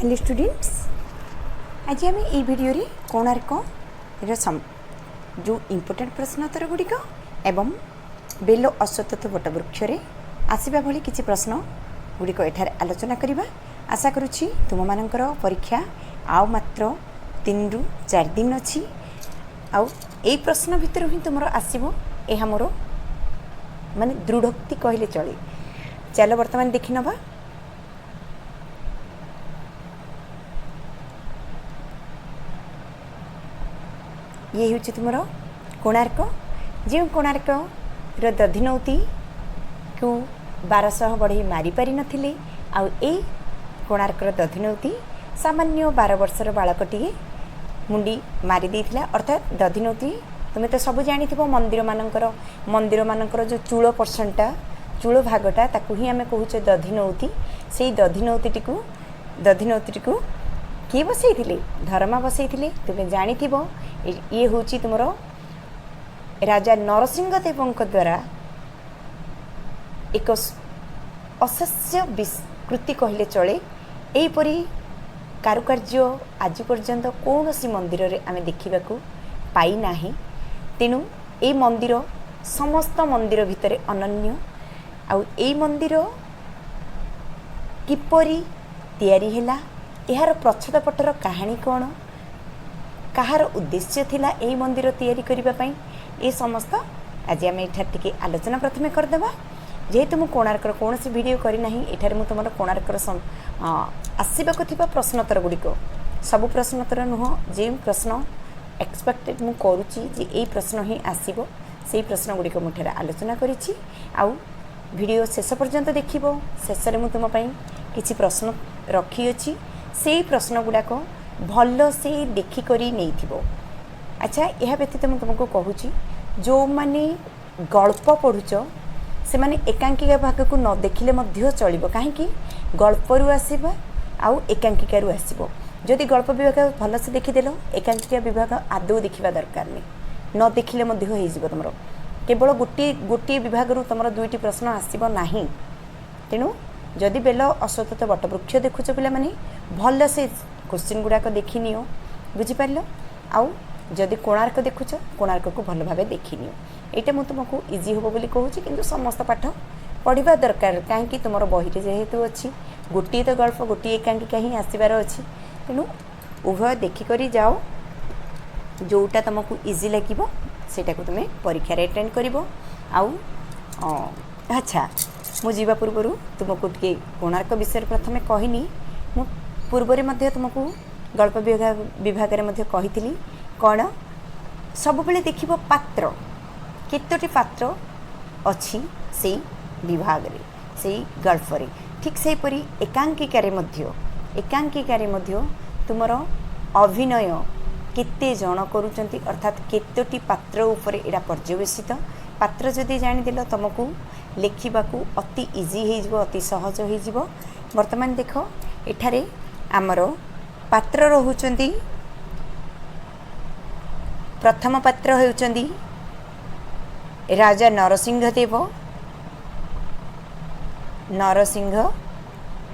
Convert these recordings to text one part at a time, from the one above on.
Hello students, आज आम ये भिडियो कोणार्क जो इम्पोर्टेंट प्रश्नोत्तर गुड़िक एवं बेलो अश्वत्थ वटवृक्ष आसवा भली किसी प्रश्न गुड़िक एठार आलोचना करवा। आशा करुच्ची तुम मानकर परीक्षा आउ मात्र 3 ରୁ 4 दिन अच्छी आउ ए प्रश्न भितर ही तुम आसब यह मोर माने दृढ़ोक्ति कहले चले। चलो वर्तमान देखि नबा। ये हूँ तुम कोणार्क, जो कोणार्क दधिनौती को 1200 बढ़ई मारी पारि नथिले। आउ ए कोणार्कर दधिनौती सामान्य 12 वर्षर बालकटीए मुंडी मारी देइथिला। अर्थात दधिनौती तुम्हें तो सब जानी मंदिर मानकर जो चूल पर्सनटा चूल भागटा ताकू ही आम कहूचे दधिनौती। से दधिनौती को किए बसई धर्मा बसई तुम्हें जानी ये हूँ तुम राजा नरसिंह देव द्वारा एक अशस्य विस्कृति कहले चले। यहीपरी कारुकार्य आज पर्यंत कौन सी मंदिर रे आमे देखा पाई नाही। तेणु ए मंदिर समस्त मंदिर भितर अनन्य। आउ ए मंदिर किपरि तैयारी हैला, यार प्रच्छद पटर कहानी कौन, कहार उद्देश्य थिला एही मंदिर तैयारी करिबा पई, ए समस्त आज आम एठार टिके आलोचना प्रथमे करदेबा। जेहेतु मु कोणार्कर कौन सी वीडियो करी नाही, एठार मु तुमर कोणार्कर आसबाक थिबा प्रश्नोत्तर गुड़िक सब प्रश्नोत्तर नुह जे प्रश्न एक्सपेक्टेड मु करूची जे ए प्रश्न ही आसीबो सेही प्रश्न गुड़िक मुठार आलोचना करिछि। आउ वीडियो शेष पर्यंत देखिबो। शेष रे मु तुम पई किछि प्रश्न रखी अछि, सेही प्रश्न गुड़ाक भल से देखिकरी नहीं थी। अच्छा, यह व्यतीत मुझे तुमको कहूँ जो माने गल्प पढ़ुच से माने एकांकिका भाग को न देखिले चलो। कहीं गल्परू आसवा आउ एकांकिकारु आसब। जदि गल्प विभाग भल से देखीदेल एकांकिका विभाग आदौ देखा दरकार नहीं, न देखिले हो तुम केवल गोटे विभाग तुम 2टी प्रश्न आसब नहीं। तेणु जदि बेल अश्वत्थ वटवृक्ष देखुच पे भल से क्वेश्चन गुड़ाक देखी नियो, बुझिपार। आउ जदि कोणार्क देखुच कोणार्क को भल भाव देखी नियो। यहाँ मुझे तुमको इजी हम बोली कहूँ, किंतु समस्त पाठ पढ़ा दरकार। कहीं तुम बही जेहेतु अच्छी गोटे तो गल्प गोटे एकांकिका ही आसबार अच्छी। तेणु उभय देखिक जाओ, जोटा तुमको इजी लगे सेटा को तुम्हें परीक्षा अटेंड कर। अच्छा, मुझे पूर्व तुमको टे कोणार्क विषय प्रथमे कहनी। मु पूर्व तुमको गल्प विभाग में कही कौन सब बेले देख पात्र केतोटी पात्र अच्छी से विभाग रे से गल्प रे। ठीक से परी एकांकिकार तुमर अभिनय केते जन करूचंती, अर्थात केतोटी पात्र उपरे एरा पर्यवेसित। पात्र जदि जानिदेल तुमको लेखिबाकू अति इजी हो, अति सहज हो। वर्तमान देख एठारे आमर पात्र रहुचंती। प्रथम पात्र होउचंती राजा नरसिंह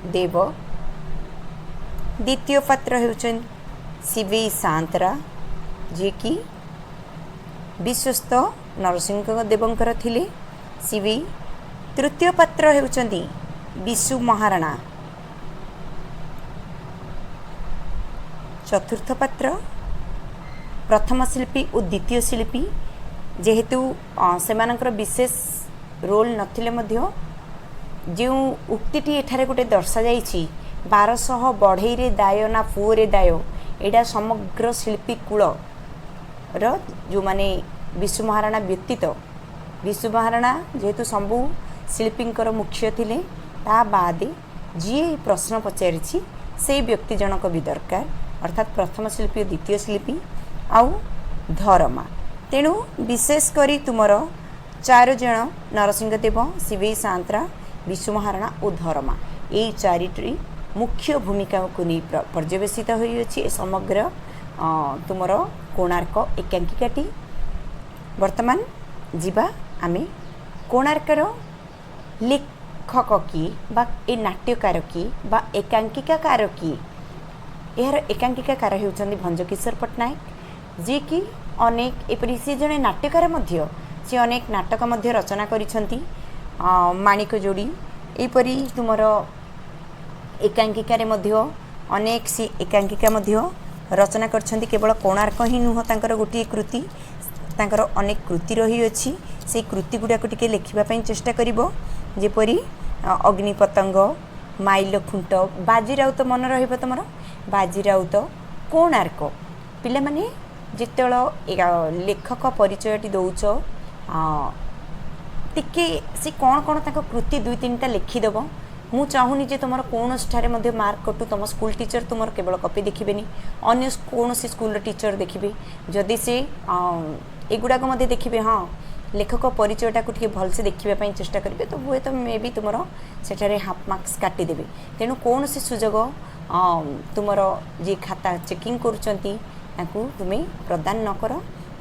देव। द्वितीय पात्र होउचंती शिवेई सांतरा, जे कि विश्वस्त नरसिंह देवंकर थिले शिवेई। तृतीय पात्र होउचंती विशु महाराणा। चतुर्थ पात्र प्रथम शिल्पी और द्वितीय शिल्पी, जेहेतु सेमानकर विशेष रोल नथिले मध्य जो उक्तिटी एठारे गोटे दर्शा जाइछि 1200 बढ़ई रे दाय ना पुओरे दाय, एडा समग्र शिल्पी कूल जो माने विशु महाराणा व्यतीत, विशु महाराणा जेहेतु सबू शिल्पींकर मुख्य थिले, ता बादे जी प्रश्न पचारिछि से व्यक्ति जनक भी दरकार। अर्थात प्रथम शिल्पी और द्वितीय शिल्पी आउ धर्मा। तेणु विशेष करी तुमर 4 जन नरसिंहदेव, शिवेई सांतरा, विशु महाराणा और धर्मा, ये 4टी मुख्य भूमिका को नहीं पर्यवेसित होइछि समग्र तुमर कोणार्क एकांकिकाटी। वर्तमान जीवा आमे कोणार्कर लेखक किए बा ए नाट्यकार किए बा एकांकिकाकार किए यार एकांकिकाकार होउछन्ती भंजकिशोर पट्टनायक जी कि अनेक एपरि सी जने नाट्यकार मध्य सी अनेक नाटक मध्य रचना करिसंती माणिक जोड़ी एपरि तुमर एकांकिकार मध्य अनेक सी एकांकिका मध्य रचना करछन्ती केवल कोणार्क ही नुह तांकर गोटे कृति तांकर अनेक कृति रही अछि से कृति गुड़ाक टिके लिखिबा पई चेष्टा करिवो जेपरि अग्निपतंग माइल खुंट बाजीराउत मन रहिबो तमरो बाजीराउत कोणार्क पिला माने जेतळ लेखक परिचयटी दउछ टिके से कौन कौन ताको कृति दुई तीन टा लिखि देबो मु चाहूनी जे तुम कौन ठारे मध्य मार्क कटू तुम स्कूल टीचर तुम केवल कॉपी देखिबेनी अन्य कौन सी स्कूल टीचर देखिबे जदि से एगुड़ाक मध्य देखिबे हाँ लेखक परिचयटा को भल से देखा चेष्टा करेंगे तो हुए तो मे भी तुम सेठारे हाफ मार्क्स काटिदेवे तेणु कौन से सुजोग तुम जी खाता चेकिंग करुँच तुम्हें प्रदान न कर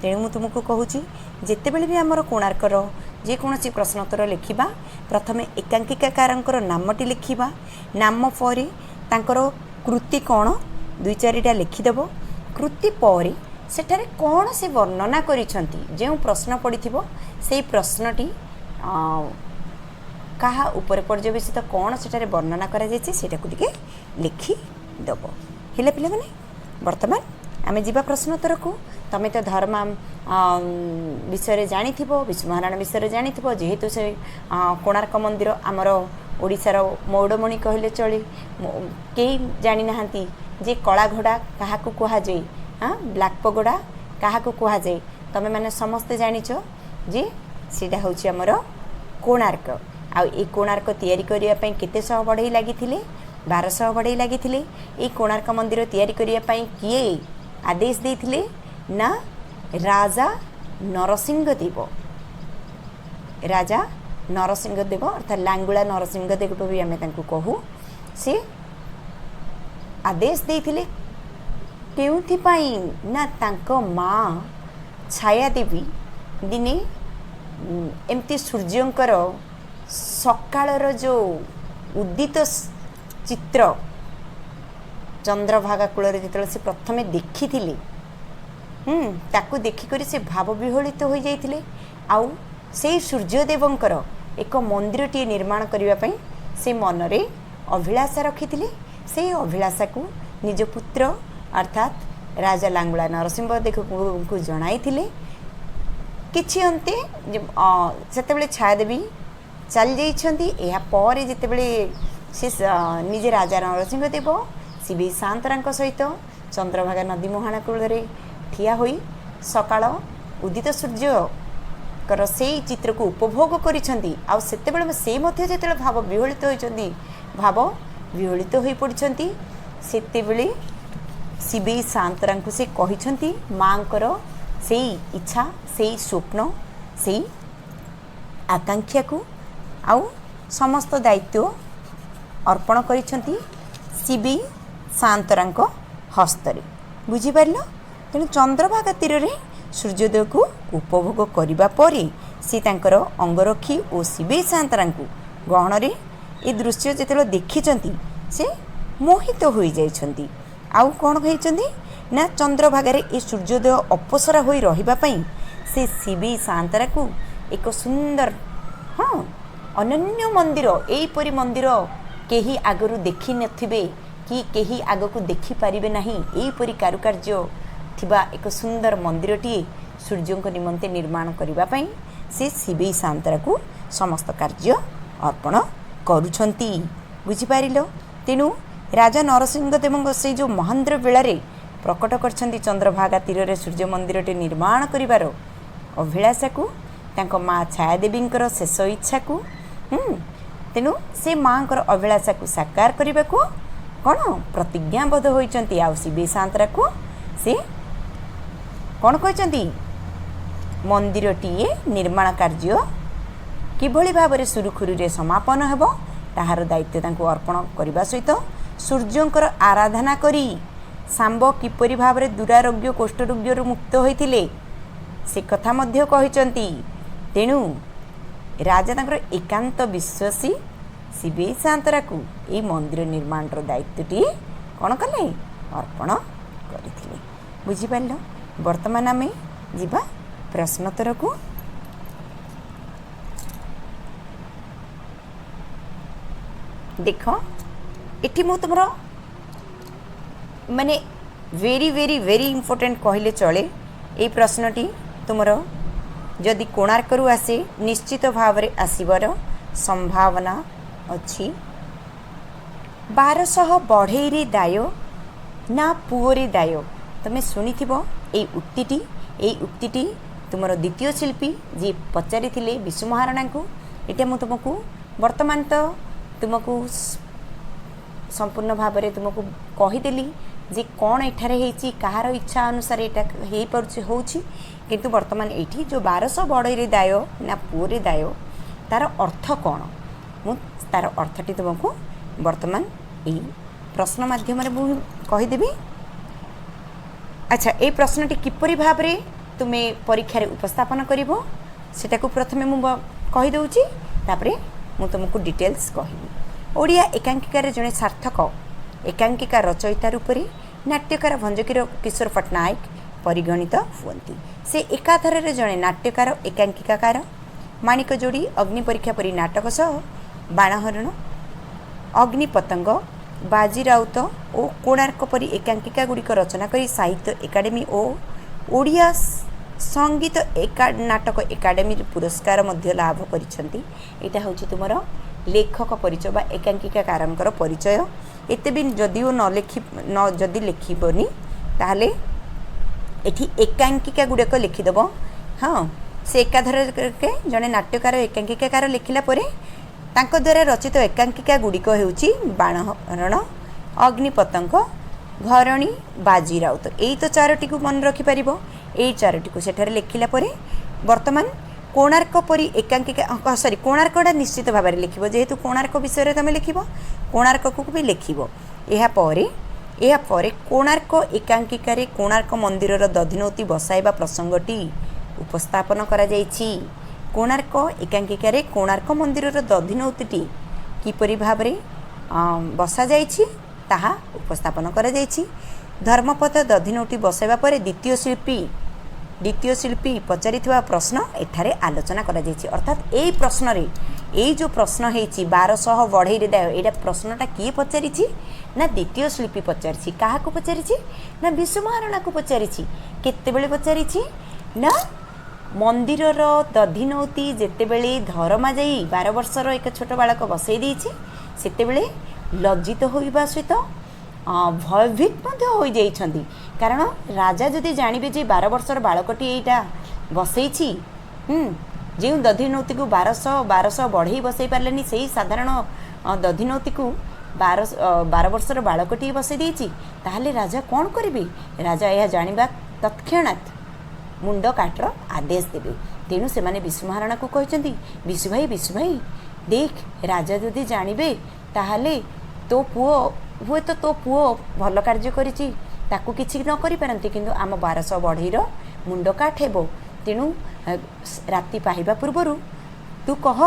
तेणु मुझे तुमको कहूँ जिते बड़े भी आमर कोणार्कर जेकोसी प्रश्नोत्तर लिखा प्रथमे एकांकिकाकार नामटी लिखा नाम पर तांकर कृति कौन दुई चारिटा लिखिदेव कृति पर सेठारे कौन से वर्णना करिसंती जो प्रश्न पड़िथिबो से प्रश्नटी कहा ऊपर पर्यवेसित कौन सेठारे वर्णना करा जायछि सेटा को टिके लिखि दबो हेले पिले माने वर्तमान आमे जीवा प्रश्नोत्तर को तमे तो धर्म विषय जानी विष्णु महाराण विषय जानी जेहेतु से कोणार्क मंदिर आमर ओडिशार मौड़मणि कहले चले कई जानी नाहांती जे कला घोड़ा कहा कहा जाए हाँ ब्लैक पगोड़ा क्या कह जाए तमें मैंने समस्ते जानिच जे सीटा हूँ आमर कोणार्क आई कोणार्क तैयारी करने केते शह बढ़ई लगी 1200 बढ़ई लगी कोणार्क मंदिर तैयारी करने किए आदेश देते ना राजा नरसिंहदेव अर्थात लांगुला नरसिंहदेव भी आम कहू से आदेश देते केउथिपाई ना तांको माँ छाया देवी दिने एमती सूर्यंकर सकाळर जो उदित चित्र चंद्रभागा कूल जो से प्रथमे देखी ताकू देखिक से भाव विहलित हो जाइए आउ से सूर्यदेवंकर एक मंदिरटी निर्माण करने से मनरे अभिलाषा रखी से अभिलाषा को निज पुत्र अर्थात राजा लांगुला नरसिंहदेव को जनाई किछि अंते सेतेबेले छायादेवी चल जाइछंती या पर जेतेबेले से निजे राजा नरसिंहदेव शिवी शांतरा सहित चंद्रभागा नदी मुहाणा कूल ठिया होई सकाळ उदित सूर्य से चित्र को उपभोग करिछंती आ सेतेबेले से मध्य जेतेबेले भाव विहलित होइछंती भाव विहलित होई पड़िछंती सेतेबेले शिवी शांतरा को से कहिछंती मांकर से इच्छा से स्वप्न से आकांक्षा को आउ समस्त दायित्व अर्पण करिछंती शिवी शांतरा हस्तरे बुझीपार तेणु चंद्रभागा तीर में सूर्योदय को उपभोग करने पर सी तांकर अंगरक्षी और शिवी शांतरा गहन ए दृश्य जो देखी से मोहित हो जाइछंती आउ कौन कहते ना चंद्रभागार ए सूर्योदय अपसरा हो रही से शिवी शांतरा को एक सुंदर हाँ अनन्य मंदिर एपरी मंदिर केही आगरू देखी नथिबे कि केही आग को देखी पारिबे नहीं एपरी कारुकार्य थिबा एक सुंदर मंदिरटी सूर्यों निमंते निर्माण करने से शिवी शांतरा को समस्त कार्य अर्पण करुछंती बुझिपारिल तेणु राजा नरसिंहदेव से जो महेंद्र बेलारे प्रकट करछंती चंद्रभागा तीर रे सूर्य मंदिरटे निर्माण करिवार अभिलाषा को तांको माँ छायादेवींकर शेष इच्छा को तेणु से माँ अभिलाषा को साकार करने को कौन प्रतिज्ञाबद्ध होइचंती आ शिवी शांतरा को से कौन कहते मंदिरटी निर्माण कार्य किभली भाव में सुरुखुरी समापन हेब ताहार दायित्व तांको अर्पण करने सहित सूर्यंकर आराधना करी सांब किपरि भाव में दुरारोग्य कोष्ठरोग्य मुक्त होइथिले से कथा मध्य कहिचंती तेणु राजा तांकर एकांत विश्वासी शिवी शांतरा को ये मंदिर निर्माण दायित्वटी कौन कले अर्पण करथिले। बुझी पारलो। वर्तमान आमे जिबा प्रश्नोत्तर को। देख एठी मो तुमरो माने वेरी वेरी वेरी इंपोर्टेंट कहले चले। ए प्रश्नटी तुमरो जदि कोणार्करू आसे निश्चित भाव रे आसीबर संभावना अछि। 1200 बढ़ई दाय ना पुओरे दाय। तमे शुणिथिबो ए उक्तिटी तुमरो द्वितीय शिल्पी जी पचारि थिले विशु महाराणा को। एटा मु तुमको वर्तमान तो तुमको संपूर्ण भाव में तुमको कहीदेली जे कौन एठारे हेची कहार इच्छा अनुसार एटा हे पड़छ होची। किंतु वर्तमान एठी जो 1200 बढ़ई दाय ना पुओरे दाय तार अर्थ कौन मु तार अर्थटी तुमको वर्तमान यही प्रश्न माध्यम कहीदेवी। अच्छा ये प्रश्नटी किपरि भाव में तुमे परीक्षा रे उपस्थापन करिवो सेटा को प्रथमे मु कहि दउची तापरे मु तुमको डिटेल्स कहबी। ओडिया एकांकिकार जड़े सार्थक एकांकिका रचयिता रूप में नाट्यकार भंजकीर किशोर पट्टनायक परिगणित हुअन्ति। से एकाधार जड़े नाट्यकार एकांकिकाकार माणिक जोड़ी अग्नि परीक्षा परी नाटक सह बाणहरण अग्निपतंग बाजी राउत और कोणार्क परी एकांकिका गुड़िक रचना कर साहित्य एकाडेमी और ओडिया संगीत नाटक एकाडेमी पुरस्कार मध्य लाभ करिसेंती। एटा होची तुमर लेखक परिचय बा एकांकिकाकार परिचय। एते भी जदिओ न जदि लिखिबनी ताहले एठी एकांकिका गुड़ाक लिखिदेव। हाँ से एकाधार के जड़े नाट्यकार एकांकिकाकार लिखिला परे तांको द्वारा रचित एकांकिका गुड़िक हेउची बाणहरण अग्निपतंग घरणी बाजी राउत। यही तो चारोटी को मन रखिपर यही चारोटी को सेठारे लिखिला परे वर्तमान कोणार्क परी एकांकिका सॉरी कोणार्कटा निश्चित भाव में लिख जेहेतु कोणार्क विषय तुम लिख कोणार्क को भी लिख। या कोणार्क एकांकिकार कोणार्क मंदिर दधिनौती बसाइबा प्रसंगटी उपस्थापन करा जाइछि। कोणार्क एकांकिकार कोणार्क मंदिर दधिनौती किपरि भाव में बसा जाइछि ताहा उपस्थापन करा जाइछि। धर्मपद दधिनौती बसाइबा परे द्वितीय शिल्पी पचारि प्रश्न एठारे आलोचना करा जाइछि। अर्थात यही प्रश्न रे यही जो प्रश्न हेछि 1200 बढ़ई दाय एटा प्रश्नटा किए पचारिछि ना द्वितीय शिल्पी पचारिछि। काहा को पचारिछि ना विशु महाराणा को पचारिछि। केतेबेले पचारिछि ना मंदिरर दधिनौती जेतेबेले धर्मा जाई 12 वर्षर एक छोट बालक बसई देछि सेतेबेले लज्जित होइबा सहित भयभीत हो जाइछन्ति। कारण राजा जदि जानबे जे 12 वर्षर बालकटी एटा बसई जो दधिनौती को 1200 बढ़ई बसई पार्लेनी से साधारण दधिनौती को 12 वर्षर बालकटी बसई देछि ताहले राजा कौन करिबे। राजा यह जानिबा तत्क्षणात् मुंड काटर आदेश देवे। तेणु से माने विशु महाराणा को कहते विशु भाई देख राजा जदि जानबे ताहले तो पुओ हुए तो पुओ भल कार्य करिछि ताकू किछि न करि पारंती किंतु आम 1200 बढ़ईर मुंड काट हेबो। तेणु राति पाइबा पूर्वरु तू कह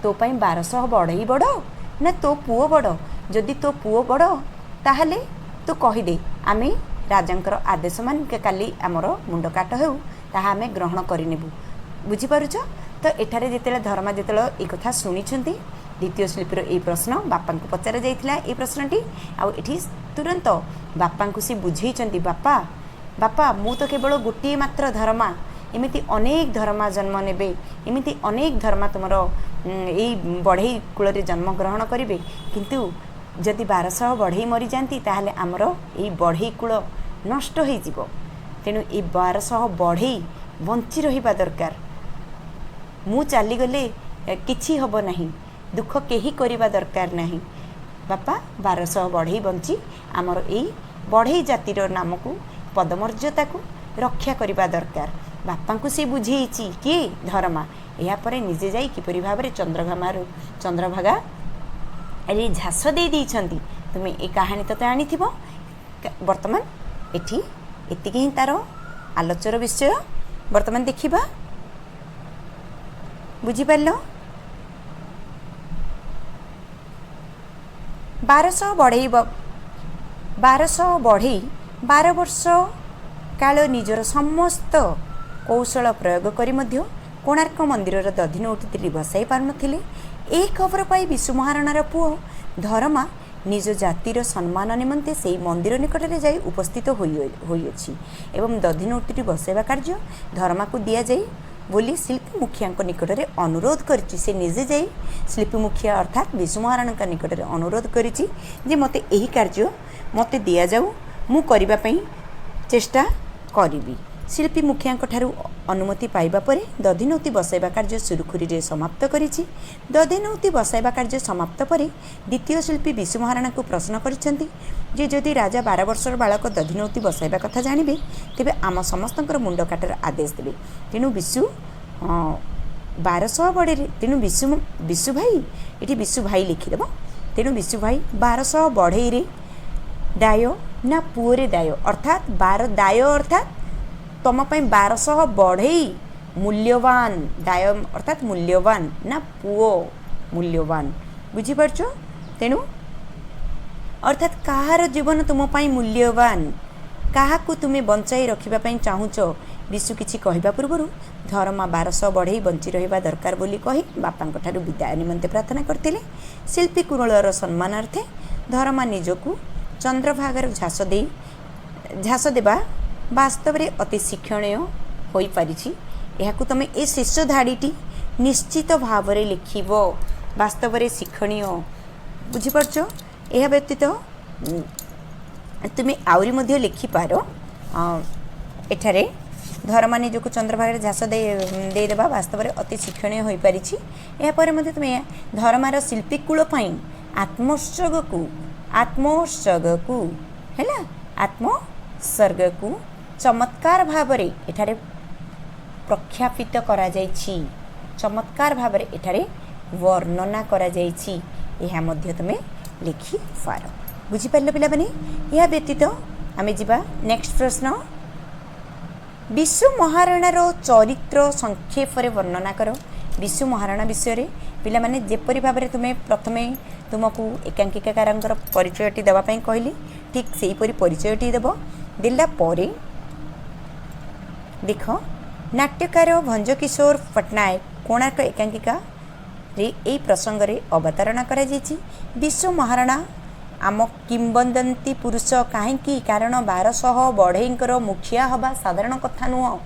तो पई 1200 बढ़ई बड़ ना तो पुओ बड़। जदि तो पुओ बड़ ताहले तू कहीदे आमे राजांकर आदेश मान काली आमर मुंड काट हेउ ताहा आमे ग्रहण करिनेबु। बुझिपारुछ तो एठारे जेतेले धर्मा जेतेले ए कथा सुनिछन्ती द्वितीय शिल्पीर ए प्रश्न बापा को पचार जाइथिला ए प्रश्नटी आ एठी तुरंत बापा को सी बुझेइछन्ती बापा मु तो केवल गोटे मात्र धर्मा एमिति अनेक धर्मा जन्म नेबे एमिति अनेक धर्मा तुमर ए बढ़ई कूल जन्म ग्रहण करिवे किंतु जदि 1200 बढ़ई मरी जाती ताहले आमर ए बढ़ई कूल नष्ट हो जिवो। तेणु ए 1200 बढ़ई बंची रहिबा दरकार। मु चली गले किछि हबो नहीं दुख केही करिबा दरकार नहीं। बापा 1200 बढ़ई बंची आमर ए बढ़ई जातिर नाम को पदमर्यादा को रक्षा करिबा दरकार। बापा को से बुझेइछि कि धर्मा या परे निजे जाई किपरि भाबरे चंद्रभागा अरे झास दे देइछन्ती। तुमे ए कहानी तो आनीथिबो वर्तमान एठी एतिकी ही तार आलोचर विषय वर्तमान देखिबा। बुझी पारलो 1200 1200 बढ़ई 12 वर्ष काल निजर समस्त कौशल प्रयोग करी मध्य कोणार्क मंदिर दधिनौती बसाई पारुनथिले। ए खबर पाई विशु महाराणार पुओ धर्मा निज जातिर सम्मान निमंते से मंदिर निकट में जाई उपस्थित होइछि एवं दधिनौती बसाइबा कार्य धर्मा को दिया जाई बोली शिल्पी मुखिया निकट में अनुरोध करिछि। से निजे जाई शिल्पी मुखिया अर्थात विशु महाराणा निकट में अनुरोध करिछि जे मते एही कार्य मते दिया जाऊ मु करिबा पई चेष्टा करिबी। शिल्पी मुखिया अनुमति पाइबा परे दधिनौती बसाइबा कार्य सुरुखुरी रे समाप्त करिछि। दधिनौती बसाइबा कार्य समाप्त परे द्वितीय शिल्पी विशु महाराणा को प्रश्न करिसेंती जे जदि राजा 12 वर्षर बालक दधिनौती बसाइबा कथा जानिबे तेबे आम समस्तंकर मुंड काटर आदेश देबे। तेणु विशु 1200 बड़े तेणु विशु भाई ये विशु भाई लिखिदेव। तेणु विशु भाई 1200 बढ़ई रे दाय ना पुओरे दाय अर्थात 12 दाय अर्थात तुम 1200 बढ़ई मूल्यवान दाय अर्थात मूल्यवान ना पुओ मूल्यवान बुझीपार। तेणु अर्थात कहार जीवन तुम मूल्यवान क्या तुम्हें बंचाई रखापी चाहूच विशु किछि कहवा पूर्व धर्मा 1200 बढ़ई बंची रहा दरकार बोली कही बापा विदाय निमंते प्रार्थना करते। शिल्पी कुरलर सम्मानार्थे धर्मा निजकू चंद्रभागार झास देवा वास्तव में अति शिक्षणीय हो पारिछि। यहाकू तुम ए शेष धाड़ीटी निश्चित भाव में लिखिब वास्तव में शिक्षणीय बुझीपारछ। यह व्यतीत तुम्हें आउरी मध्य लिखिपार एठारे धर्मा निजकू चंद्रभागार झास देदेवा वास्तव में अति शिक्षणीय हो पारिछि। यापर मध्य तुम्हें धर्मार शिल्पी कूल पाई आत्मोत्सर्ग को है आत्मोत्सर्ग को चमत्कार भावरे एठारे प्रख्यापित करा जाइछि। चमत्कार भावरे एठारे वर्णना करा जाइछि। यह मध्य तुम लिखि पार बुझीपार पिला माने। यह व्यतीत आमे जिबा नेक्स्ट प्रश्न। विशु महाराणार चरित्र संक्षेप वर्णना कर। विशु महाराणा विषय पिला माने जेपरि भावरे तुमे प्रथमे तुमको एकांकिकाकार परिचयटी देवाई कहली ठीक से हीपरी परिचयटी देव देला परे देख नाट्यकार भंजकिशोर पट्टनायक कोणार्क एकांकिका रे ए प्रसंग रे अवतारणा करा जायछि। विशु महाराणा आम किंबदंती पुरुष कहीं कारण 1200 बढ़ईंकर मुखिया हवा साधारण कथा नुह।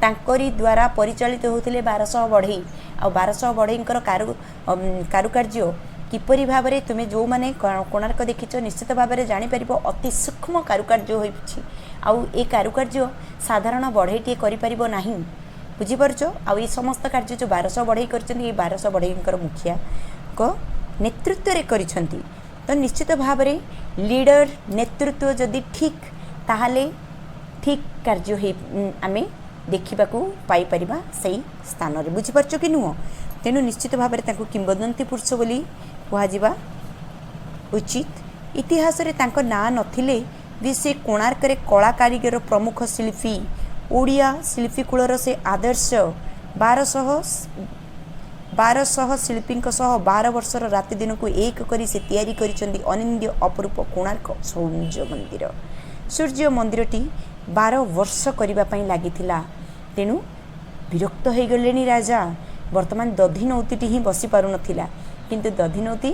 तांकरी द्वारा परिचालित होते 1200 बढ़ई आ 1200 बढ़ईंकर कारुकार्य किपरि भाव में तुम्हें जो मैंने कोणार्क देखिच निश्चित भाव में जापर अति सूक्ष्म कारुकार्य होइछि। आउ ए कारुकार्य साधारण बढ़ईटे करिपरिबो नाही बुझीपारछ। आउ ये समस्त कार्य जो 1200 बढ़ई करछन्ती 1200 बढ़ईंकर मुखिया को नेतृत्व रे करिछन्ती। तो निश्चित भाव में लीडर नेतृत्व जदि ठीक ताहाले ठीक कार्य हे आमे देखा पाई परिबा सही स्थान रे बुझीपारछ कि नुह। तेणु निश्चित भाव में किंबदंती पुरुष बोली कहुआ उचित। इतिहास रे तांको ना नथिले भी से कोणार्क रे कला कारीगर प्रमुख शिल्पी ओडिया शिल्पी कूलर से आदर्श 1200 शिल्पी 12 वर्षर राति दिन को एक करी से तैयारी करिसेंती अनिंद्य अपरूप कोणार्क सूर्य मंदिर। सूर्य मंदिरटी 12 वर्ष करिबा पई लागिथिला। तेणु विरक्त हो गले राजा वर्तमान दधिनौती ही बसी पारु नथिला। किंतु दधिनौती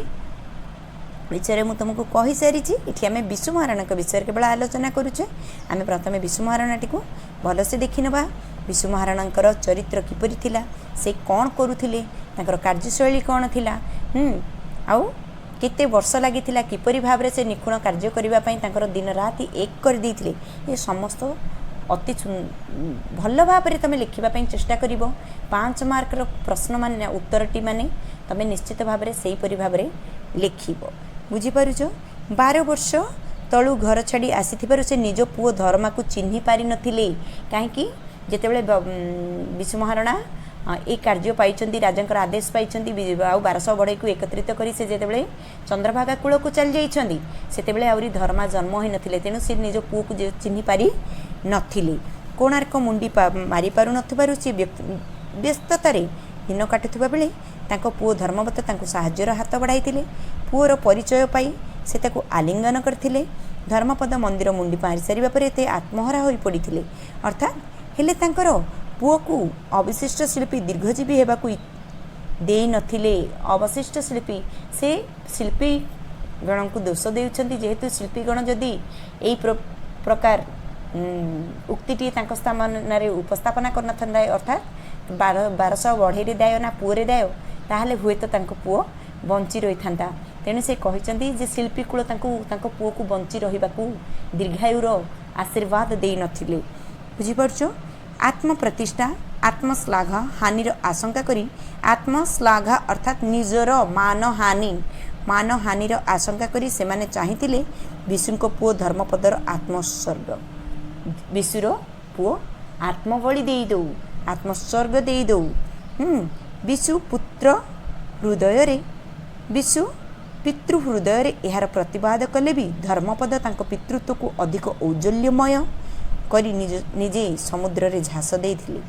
विषय में तुमको कही सारी ये आम विशु महाराणा विषय केवल आलोचना करुचे। आम प्रथम विशु महाराणाटी को भलसे देखी नवा। विशु महाराणा चरित्र किपरि थिला से कौन करुथिले तांकर कार्यशैली कौन थिला आउ केते वर्ष लागिथिला किपरि भाव से निखुण कार्य करबा पई तांकर दिन राति एक कर देथिले। ये समस्त अति भल भाव में तुम लिखापी चेष्टा कर 5 मार्कर प्रश्न मान उत्तरटी मान तुम निश्चित भाव में से भाव में लिख बुझीपार। 12 वर्ष तलू घर छाड़ी आसी से निज पुओ धर्मा को चिन्ह पारि नथिले कहीं जितेबले विशु महाराणा ये कार्य पाई राजा आदेश पाई 1200 बढ़ई को एकत्रित करी से जितेबले चंद्रभागा कूल को चली जाइछन्ती सेतेबले आउरी धर्मा जन्म होई नथिले। तेणु से निज पुओ को चिन्ह पारि नथिले। कोणार्क मुंडी मारी पारु नथिबारु से व्यस्ततार दिन काटुवा बेले तांको पुओ धर्मवत तांको साहाଯ୍यर हाथ बढ़ाई पुओर परिचय पाई से ताको आलिंगन करथिले। धर्मपद मंदिर मुंडी मारी सारिबा परे ते आत्महरा होई पड़िथिले। अर्थात हेले तांकर पुओ को अवशिष्ट शिल्पी दीर्घजीवी हेबाकू देई नथिले। अवशिष्ट शिल्पी से शिल्पी गण को दोष देउछंती, जेहेतु शिल्पी गण जदि एई प्रकार उक्तिटी तांको स्थान उपस्थापना कर नथंदा, अर्थात 1200 बढ़ेरे दाय ना पुओरे दाय, ताहले हुए तो तांको पुओ बंची रही था। तेणु से कहते जे शिल्पी कूल तांको पुओ को बंची रहिबाकू दीर्घायुर आशीर्वाद दे नथिले। बुझिपारछ? आत्मप्रतिष्ठा आत्मश्लाघ हानिर आशंका करी आत्मश्लाघा अर्थात निजर मानहानिर आशंका करी से माने चाहिथिले विष्णु पुओ धर्मपदर आत्मस्वर्ग। विष्णुर पुओ आत्मबलि दे दौ, आत्मस्वर्ग दे दौ। विष्णु पुत्र हृदय रे विष्णु पितृ हृदय यार प्रतिवाद कले भी धर्मपद तांको पितृत्व को अधिक औज्ज्वल्यमय करी निजे समुद्र रे झास देइथिले।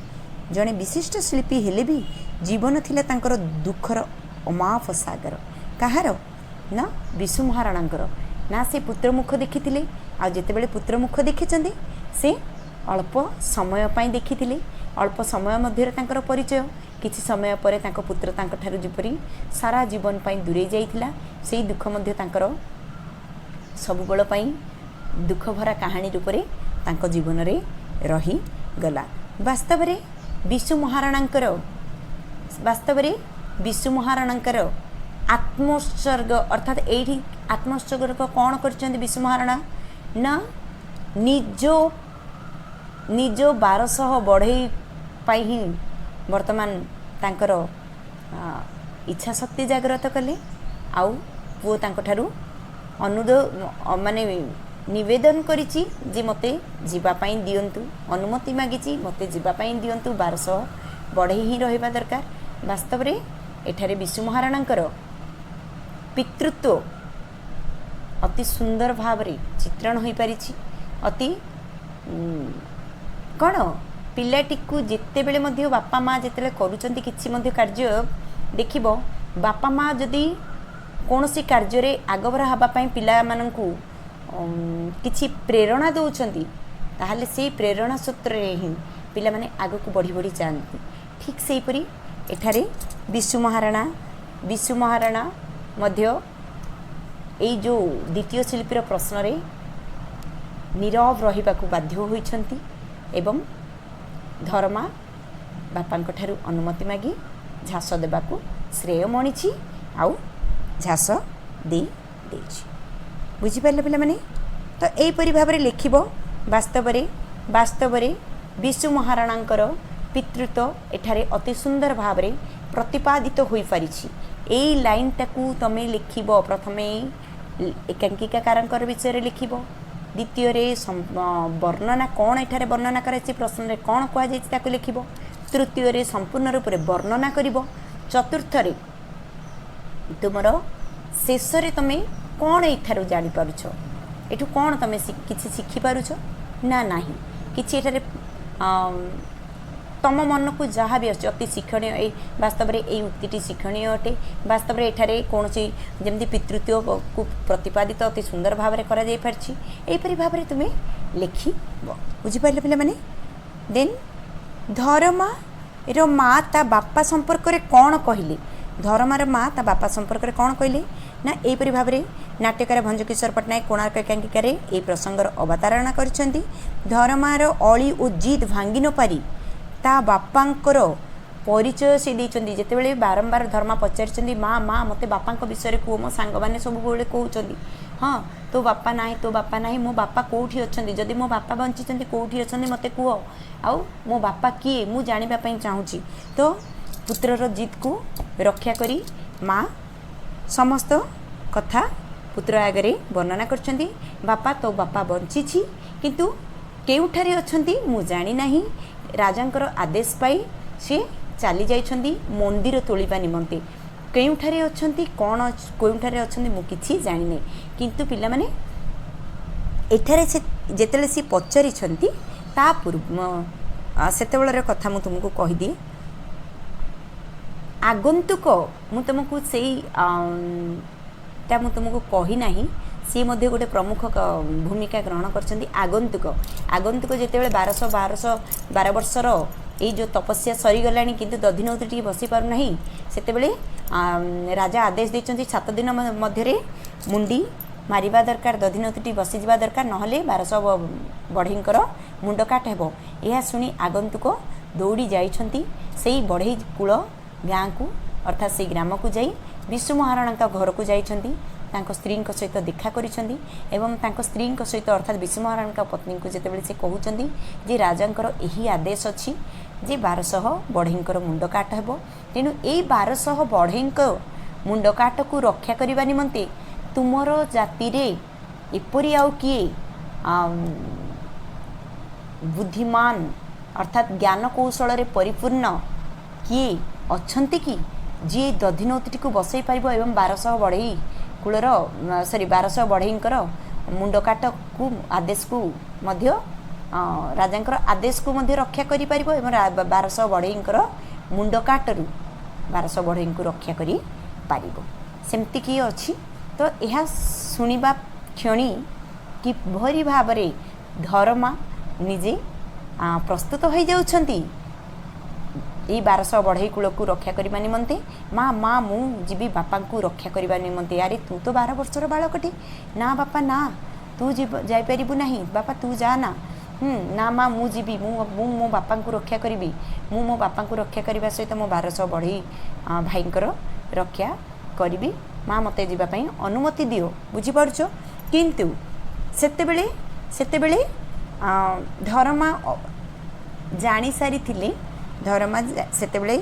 जणे विशिष्ट शिल्पी हेले भी जीवन थिला तांकर दुखर अमाफ सागर। कहार ना विष्णु महाराणांकर ना से पुत्र मुख देखिथिले। आ जेतेबेले पुत्र मुख देखिचंदी से अल्प समय पाई देखिथिले। अल्प समय मध्य तांकर परिचय किछि समय परे तांको पुत्र तांको ठारू जिपरि सारा जीवन पाई दूरे जाइथिला, सेही दुख मध्य तांकर सबुबेल पाई दुख भरा कहानी रूपरे तांको जीवन रे रही गला। वास्तव रे विष्णु महाराणांकर आत्मोत्सर्ग अर्थात एठी आत्मोत्सर्ग कौन करछन्ती विष्णु महाराणा ना निजो 1200 बढ़ई पाई ही वर्तमान तांकर इच्छा शक्ति जागृत कले। आउ पुओ तांको ठारू माने निवेदन करिछि जे मते जीवा पाई दियंतु, अनुमति मागिछि मते जीवा पाई दियंतु, 1200 बढ़ई ही रहिबा दरकार। वास्तव रे एठारे विष्णु महाराणांकर पितृत्व अति सुंदर भाव रे चित्रण होई परिछि। अति कौन पिलाटी को जिते बेले मध्य बापा माँ जिते करुँच किसी कार्य देखिब, बापा माँ जदि कौन सी कार्य आगभर हाँपाई पिला मानू किछि प्रेरणा दौरान ताहले से प्रेरणा सूत्र ही पिला माने आग को बढ़ी बढ़ी जाती। ठीक से परी एठारे विष्णु महाराणा मध्य एई जो द्वितीय शिल्पीर प्रश्न रे नीरव रहिबाकू बाध्य होइछंती एवं धर्मा बापांक ठारू अनुमति मागी झास देबाकू श्रेय मणिछि आउ झास दे देछि। बुझिपारे पिला माने? तो एहीपरि भाव लिखिब। वास्तव रे विष्णु महाराणांकर पितृत्व एठारे अति सुंदर भाव रे प्रतिपादित होई पारिछि। एई लाइन टाकू तमे लिखिब। प्रथमे एकांकिकाकार विषय लिखिब, द्वितीय रे वर्णना कौन एठारे वर्णना कराइछि प्रश्न रे कौन कहा जाइछि ताकू लिखिब, तृतीय रे संपूर्ण रूप रे वर्णना करिब, चतुर्थ रे तुमर शेष रे तमे कौन एठारू जानि पारुछ, एठू कौन तमे किछि शिखि पारुछ ना नाही, किछि एठारे तम मन को जहाँ भी अच्छे अति शिक्षणीय वास्तव में यही उक्ति शिक्षणीय अटे। वास्तव में एठारे कौन सी जमी पितृत्व को प्रतिपादित अति सुंदर भाव में करा जाई पारछि। एहीपरि भाव में तुम्हें लिखी बुझिपारे पिला माने। देन धर्मा रो माँ ता बापा संपर्क रे कौन कहले, धर्मार माँ ता बापा संपर्क रे कौन कहले ना एहीपरि भाव में नाट्यकार भंजकिशोर पट्टनायक कोणार्क एकांकिकार ए प्रसंगर अवतारणा करिसेंती। धर्मार अली और जिद भांगी न पारी ता बापांकर परिचय से देइचंदी। जेतेबेले बारंबार धर्मा पचारिचंदी माँ माँ मते बापांक विषय कह, मो सांग मैंने सब बेले कहउचंदी हाँ तो बापा नाही मो बापा कोठी अछंदी, जदि मो बापा बंचिचंदी कोठी अछंदी मते कह, आउ मो बापा किए मु जानिबा पई चाहूची। तो पुत्रर जिद को रक्षा करी माँ समस्त कथा पुत्र आगे वर्णना करछंदी। बापा तो बापा बंचिछि किंतु केउठारे अछंदी मु जानि नाही, राजांकर आदेश पाई से चली जाइछंदी मंदिर तोलिबा निमंते, केउठारे अछंती कोन केउठारे अछंती मु किछि जानि नै। किंतु पिला माने एठारे से जेतेले से पचारि छंती ता पूर्व सेतेबेलर कथा मु तुमको कहि दिए। आगंतुक मु तुमको सेई ता मु तुमको कहि नाही, सी मध्य गोटे प्रमुख भूमिका ग्रहण करछन्ती। आगंतुक आगंतुक जेतेबेले 12 वर्षर ये जो तपस्या सरीगलाणी किंतु दधिनौती टी बसी पार नहीं सेतेबेले राजा आदेश देइछन्ती 7 दिन मध्यरे मुंडी मारिबा दरकार, दधिनौती बसी जावा दरकार, नहले 1200 बढ़ईंकर मुंड काट हेबो। यह शुणी आगंतुक दौड़ी जाइछन्ती सेई बढ़ई कूल गाँ को अर्थात से ग्राम को जाई विशु महाराणा घर को जाइछन्ती, तांको स्त्री सहित देखा करिछन्ती एवं तांको स्त्री सहित अर्थात विशु महाराणा पत्नी को जेतेबेले से कहउछन्ती जे राजांकर एही आदेश अछि जे 1200 बढ़ईंकर मुंड काट हेबो। तेणु एई 1200 बढ़ईंक मुंड काट को रक्षा करिबा निमंते तुमर जाति रे एपरि आउ किए बुद्धिमान अर्थात ज्ञान कौशल रे परिपूर्ण किए अछंती कि जी दधिनौती को बसई पारिबो एवं 1200 बढ़ई कूलर 1200 बढ़ईंकर मुंड काट को आदेश को मध्य राजांकर आदेश को मध्य रक्षा करि पारिबो एवं 1200 बढ़ईंकर मुंड काटरू 1200 बढ़ई को रक्षा करि पारिबो। सेमति कि अछि तो यह सुनिबा क्षणी कि भरी भाबरे धर्मा निजे प्रस्तुत हो जाउछन्ती ये 1200 बढ़ई कूल को रक्षा करने निमंते माँ माँ मु जीवी बापा को रक्षा करने निमंते। यारे तू तो 12 वर्षर बालकटी ना बापा ना तू जापरू ना बापा तू जा ना ना माँ मु जीवी मु मो बापा को रक्षा करी मु मो बापा को रक्षा करने सहित मो 1200 बढ़ई भाईंकर रक्षा करी माँ मते जीवाई अनुमति दियो बुझीपारुछ। किंतु सेतेबेले धर्मा जानी सारी धर्मा सेतेबेले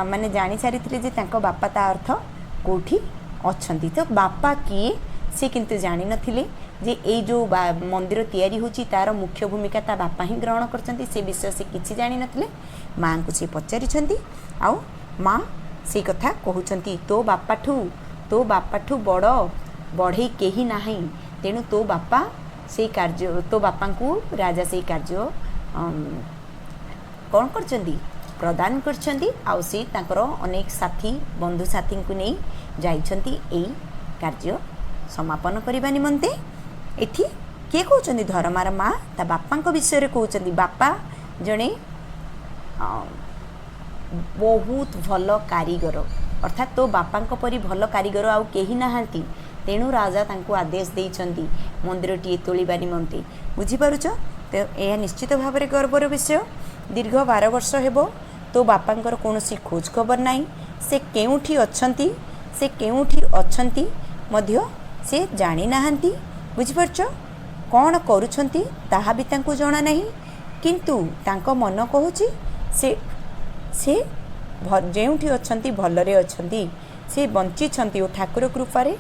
माने जानी सारी जे तांको बापा ता अर्थ कोठी अछंती तो बापा किए से किंतु जानी नथिले जे ए जो मंदिर तैयारी होची तार मुख्य भूमिका ता बापा ही ग्रहण करछंती से विषय से किछि जानी नथिले। माँ को से पचारिछंती आउ माँ से कथा कहउछंती तो बापाठू बड़ बढ़ई केही नाही तेणु तो बापा से कार्य तो बापा को राजा से कार्य कौन करछंती प्रदान करछंती आउ से तांकर अनेक साथी बंधु साथी को नहीं जाइछंती एई कार्य समापन करबा निमंते। एठी के कहउछंती धर्मार माँ ता बापा विषय रे कहउछंती बापा जणे बहुत भल कारीगर अर्थात तो बापा परी भल कारीगर आउ केही नाहांती तेणु राजा तांको आदेश देइछंती मंदिरटी तोलिबा निमंते बुझीपारुछ। तो यह निश्चित भाव में गर्वर विषय। दीर्घ 12 वर्ष हेबो तो बापांकर कौनसी खोज खबर नहीं से केउठी अछंती मध्य से जानी नाहंती बुझिपारछ कौन करूछंती ताहा भी तांको जणा नहीं किंतु तांको मन कहूची से जेउठी अछंती भलरे अछंती से बंची छंती ओ ठाकुर कृपारे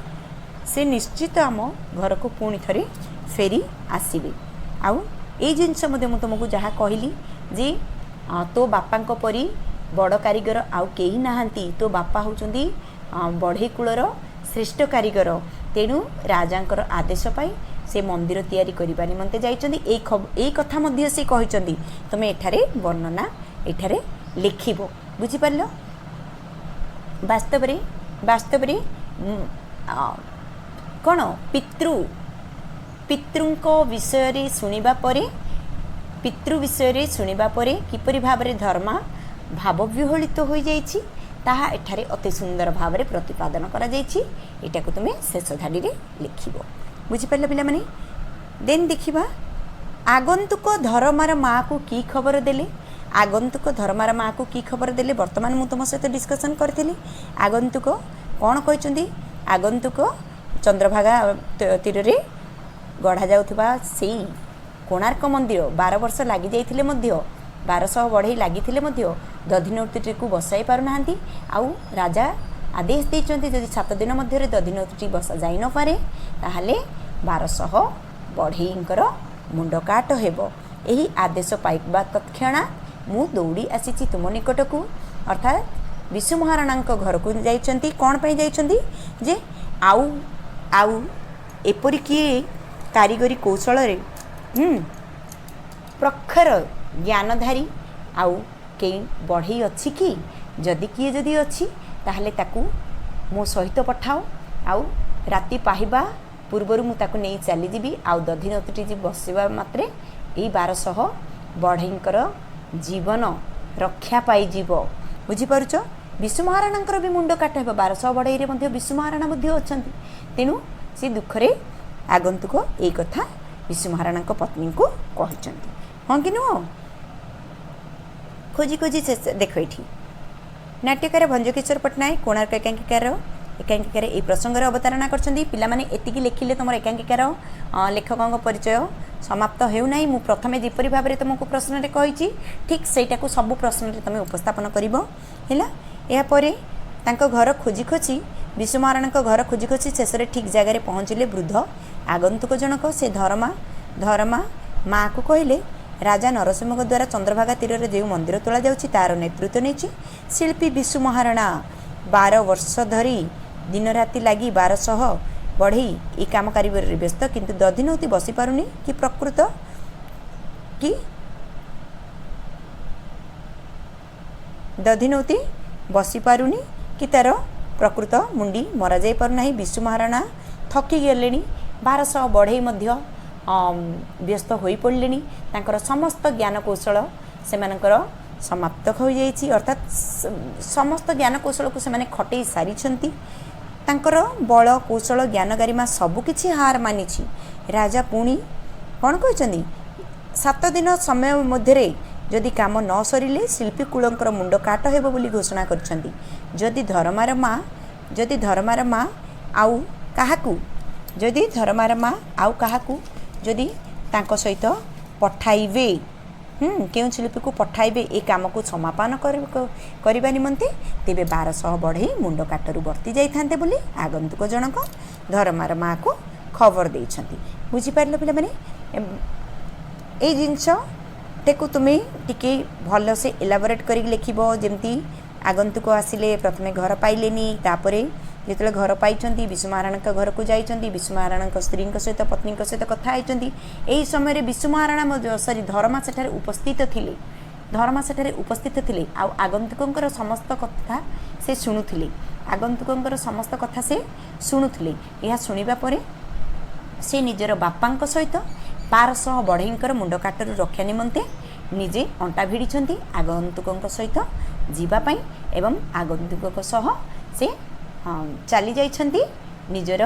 से निश्चित आम घर को पुणी थरे फेरी आसीबे। आउ ए जिनस मध्य मु तुमको जहाँ कहली जे तो बापा परी बड़ कारीगर आउ केही नाहांती तो बापा होचंदी बढ़ई कूलर श्रेष्ठ कारीगर तेणु राजांकर आदेश पाई से मंदिर तैयारी करबा निमंते जाइछंदी। ए कथा मध्य से कहिछंदी तमे एठारे वर्णना एठारे लिखिबो बुझी पारलो। वास्तव रे कौन पितृंको विषय रे सुनिबा परे पितृ विषय रे सुनिबा परे किपरि भाव रे धर्मा भाव विहलित हो जाइछि ताहा एठारे अति सुंदर भाव रे प्रतिपादन करा जाइछि। एटा को तुमे शेष धाडी रे लिखिबो बुझी पारले पिला माने। देन देखिबा आगंतुक धर्मार माँ को की खबर देले आगंतुक धर्मार माँ को की खबर देले वर्तमान मु तुम सहित डिस्कशन करथिली। आगंतुक कौन कहचंदी आगंतुक चंद्रभागा तीर रे गढ़ा जाउथबा सेई कोणार्क मंदिर 12 वर्ष लगी जाइथिले मध्य 1200 बढ़ई लगी दधिनौती को बसाई पार नाहंती आउ राजा आदेश देइचंती जदि 7 दिन मध्य दधिनौती बसा जाई न पारे ताहले 1200 बढ़ईंकर मुंड काट हेबो। एही आदेश पाइबा तत्क्षणा मु दौड़ी आसीची तुम निकट को अर्थात विशु महाराणा घर को जाइचंती। कौन पाई जाइचंती जे आउ आउ एपरि किए कारीगरी कौशल रे प्रखर ज्ञानधारी आउ कई बढ़ई अच्छी कि जदि किए जदि अच्छी ताहले ताकू मो सहित पठाओ आउ राति पाहिबा ପୂର୍ବରୁ ମୁଁ ତାକୁ ନେଇ ଚାଲିଯିବି ଆଉ ଦଧିନଉତିଟି ବସିବା ମାତ୍ରେ ଏଇ 1200 ବଢ଼େଇଙ୍କର ଜୀବନ ରକ୍ଷା ପାଇଯିବ। ବୁଝିପାରୁଛ? ବିଶୁ ମହାରାଣାଙ୍କର ବି ମୁଣ୍ଡ କାଟ ହେବ। 1200 ବଢ଼େଇରେ ମଧ୍ୟ ବିଶୁ ମହାରାଣା ମଧ୍ୟ ଅଛନ୍ତି। ତେଣୁ ସେ ଦୁଃଖରେ ଆଗନ୍ତୁକ ଏଇ କଥା ବିଶୁ ମହାରାଣାଙ୍କ ପତ୍ନୀଙ୍କୁ କହିଛନ୍ତି। ହଁ କି ନୁହଁ? ଖୋଜି ଖୋଜି ଦେଖ ଏଠି ନାଟ୍ୟକାର ଭଞ୍ଜକିଶୋର ପଟ୍ଟନାୟକ କୋଣାର୍କ ଏକାଙ୍କିକାର ଏହି ପ୍ରସଙ୍ଗରେ ଅବତାରଣା କରିଛନ୍ତି। ପିଲାମାନେ ଏତିକି ଲେଖିଲେ ତୁମର ଏକାଙ୍କିକାର ଲେଖକଙ୍କ ପରିଚୟ ସମାପ୍ତ ହେଉନାହିଁ। ମୁଁ ପ୍ରଥମେ ଯେପରି ଭାବରେ ତୁମକୁ ପ୍ରଶ୍ନରେ କହିଛି ଠିକ୍ ସେଇଟାକୁ ସବୁ ପ୍ରଶ୍ନରେ ତୁମେ ଉପସ୍ଥାପନ କରିବ ହେଲା। ଏହାପରେ ତାଙ୍କ ଘର ଖୋଜି ଖୋଜି ବିଶୁ ମହାରାଣାଙ୍କ ଘର ଖୋଜି ଖୋଜି ଶେଷରେ ଠିକ୍ ଜାଗାରେ ପହଞ୍ଚିଲେ ବୃଦ୍ଧ ଆଗନ୍ତୁକ ଜଣକ। ସେ ଧରମା ମାଆକୁ କହିଲେ, ରାଜା ନରସିଂହଙ୍କ ଦ୍ୱାରା ଚନ୍ଦ୍ରଭାଗା ତୀରରେ ଯେଉଁ ମନ୍ଦିର ତୋଳାଯାଉଛି ତାର ନେତୃତ୍ୱ ନେଇଛି ଶିଳ୍ପୀ ବିଶୁ ମହାରାଣା। 12 ବର୍ଷ ଧରି ଦିନ ରାତି ଲାଗି 1200 ବଢ଼େଇ ଏ କାମ କାରିଗରରେ ବ୍ୟସ୍ତ, କିନ୍ତୁ ଦଧିନଉତି ବସିପାରୁନି ଦଧିନଉତି ବସିପାରୁନି କି ତାର ପ୍ରକୃତ ମୁଣ୍ଡି ମରାଯାଇ ପାରୁନାହିଁ। ବିଶୁ ମହାରାଣା ଥକି ଗଲେଣି। 1200 ବଢ଼େଇ ମଧ୍ୟ ବ୍ୟସ୍ତ ହୋଇପଡ଼ିଲେଣି। ତାଙ୍କର ସମସ୍ତ ଜ୍ଞାନ କୌଶଳ ସେମାନଙ୍କର ସମାପ୍ତ ହୋଇଯାଇଛି, ଅର୍ଥାତ୍ ସମସ୍ତ ଜ୍ଞାନ କୌଶଳକୁ ସେମାନେ ଖଟେଇ ସାରିଛନ୍ତି। ତାଙ୍କର ବଳ କୌଶଳ ଜ୍ଞାନ ଗାରିମା ସବୁକିଛି ହାର ମାନିଛି। ରାଜା ପୁଣି କ'ଣ କହିଛନ୍ତି? 7 ଦିନ ସମୟ ମଧ୍ୟରେ ଯଦି କାମ ନ ସରିଲେ ଶିଳ୍ପୀ କୁଳଙ୍କର ମୁଣ୍ଡ କାଟ ହେବ ବୋଲି ଘୋଷଣା କରିଛନ୍ତି। ଯଦି ଧରମାର ମା ଆଉ କାହାକୁ ଯଦି ତାଙ୍କ ସହିତ ପଠାଇବେ, କେଉଁ ଶିଳ୍ପୀକୁ ପଠାଇବେ ଏ କାମକୁ ସମାପନ କରିବା ନିମନ୍ତେ, ତେବେ 1200 ବଢ଼େଇ ମୁଣ୍ଡ କାଟରୁ ବର୍ତ୍ତି ଯାଇଥାନ୍ତେ ବୋଲି ଆଗନ୍ତୁକ ଜଣକ ଧରମାର ମାଆକୁ ଖବର ଦେଇଛନ୍ତି। ବୁଝିପାରିଲ ପିଲାମାନେ? ଏଇ ଜିନିଷଟାକୁ ତୁମେ ଟିକେ ଭଲସେ ଏଲାବୋରେଟ୍ କରିକି ଲେଖିବ। ଯେମିତି ଆଗନ୍ତୁକ ଆସିଲେ ପ୍ରଥମେ ଘର ପାଇଲେନି, ତାପରେ ଯେତେବେଳେ ଘର ପାଇଛନ୍ତି ବିଶୁ ମହାରାଣାଙ୍କ ଘରକୁ ଯାଇଛନ୍ତି, ବିଶୁ ମହାରାଣାଙ୍କ ସ୍ତ୍ରୀଙ୍କ ସହିତ ପତ୍ନୀଙ୍କ ସହିତ କଥା ହେଇଛନ୍ତି। ଏହି ସମୟରେ ବିଶୁ ମହାରାଣା ଧରମା ସେଠାରେ ଉପସ୍ଥିତ ଥିଲେ ଆଉ ଆଗନ୍ତୁକଙ୍କର ସମସ୍ତ କଥା ସେ ଶୁଣୁଥିଲେ। ଏହା ଶୁଣିବା ପରେ ସେ ନିଜର ବାପାଙ୍କ ସହିତ 1200 ବଢ଼େଇଙ୍କର ମୁଣ୍ଡ କାଟରୁ ରକ୍ଷା ନିମନ୍ତେ ନିଜେ ଅଣ୍ଟା ଭିଡ଼ିଛନ୍ତି ଆଗନ୍ତୁକଙ୍କ ସହିତ ଯିବା ପାଇଁ ଏବଂ ଆଗନ୍ତୁକଙ୍କ ସହ ସେ ଚାଲି ଯାଇଛନ୍ତି ନିଜର